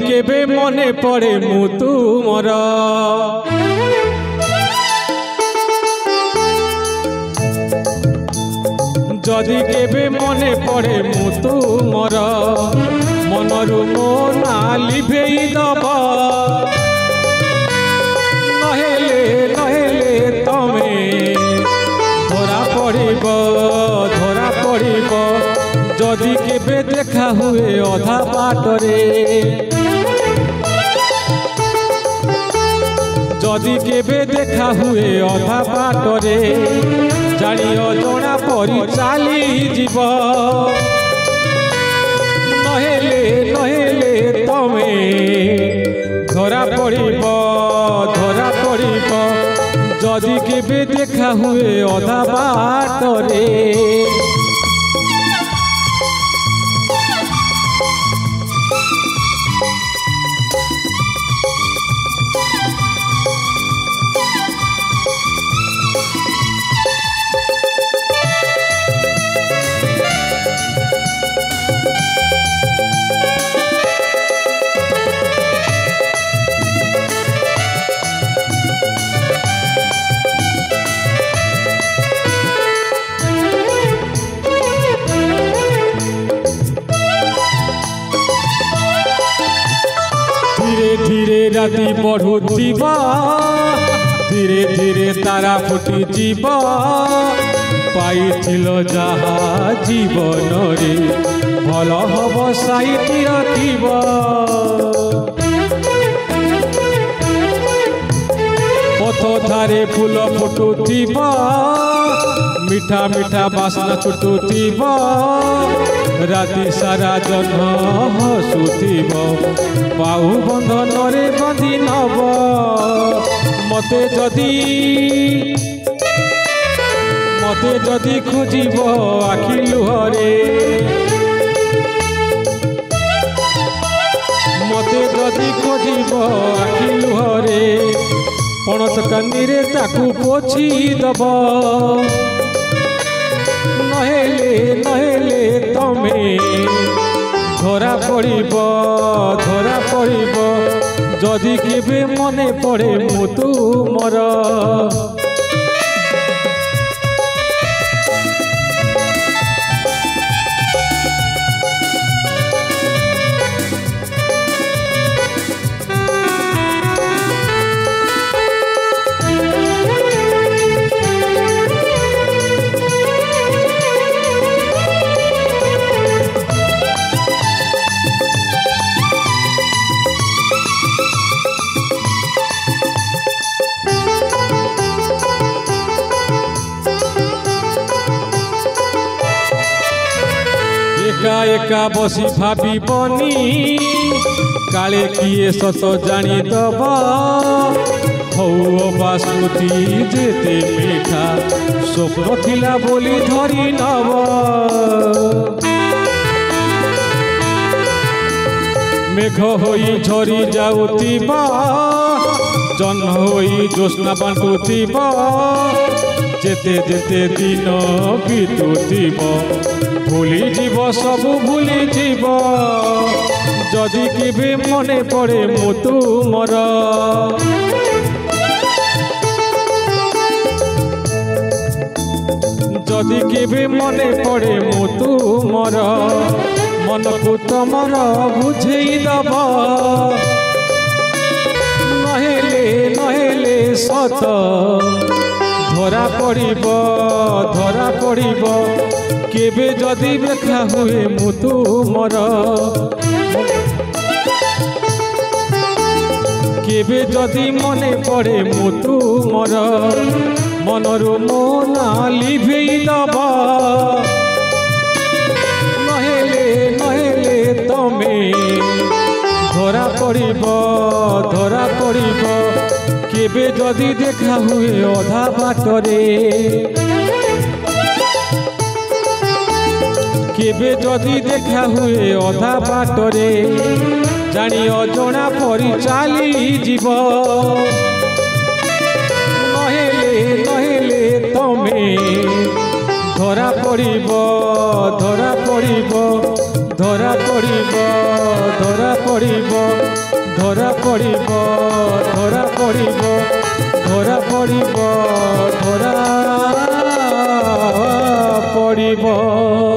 केबे मने पड़े मु तुमर जदि केबे मने पड़े मु तुमर मनरु मो ना लिभेई दब नहेले नहेले तमे धरा पड़िब जदि केबे देखा हुए अधा बाटरे जदि केबे देखा हुए अधा बाटरे जानियो जना परी चाली जीव नहेले नहेले तमे धरा पड़िब जदि केबे देखा हुए अधा बाटरे धीरे राति बढ़ुवा धीरे धीरे तारा फुटी जीव पाइथिल जहा जीवन रे भल हब साइति रखिब पथ धारे फूल फुटुथिब मीठा मीठा बासना छुटुथिब राति सारा जह्न हसुथिब बाहु बंधन रे बंधी नब मते जदि खोजिब आखि लुहरे मते जदि खोजिब आखि लुहरे पणस कानी रे ताकू पोछि दब नहेले नहेले तमे धरा पड़िब जदि केबे मने पड़े मु तुमर एका एका बसी भाभी बनी काले किए सत जानी दब हौ बासुती जेते मीठा स्वप्न थिला बोली धरी नब मेघ होई झरी जाउतिबा जह्न होई ज्योत्स्ना बांटुतिबा जेते जेते दिन बीतुतिब भूली जीव सब भूली जीव जदि केबे मने पड़े मु तुमर जदि केबे मने पड़े मु तुमर मन को तमर बुझेई दब नहेले नहेले सत धरा पड़िब केबे जदि देखा हुए मु तुमर केबे जदि मने पड़े मु तुमर मनरु मो ना लिभेई दब नहेले नहेले तमे धरा पड़िब केबे जदि देखा हुए अधा बाटरे केबे जदि देखा हुए अधा बाटरे जानी अजना परी चाली जीव नहेले नहेले तमे धरा पड़िब ଧରା ପଡ଼ିବ ଧରା ପଡ଼ିବ ଧରା ପଡ଼ିବ ଧରା ପଡ଼ିବ ଧରା ପଡ଼ିବ ଧରା ପଡ଼ିବ।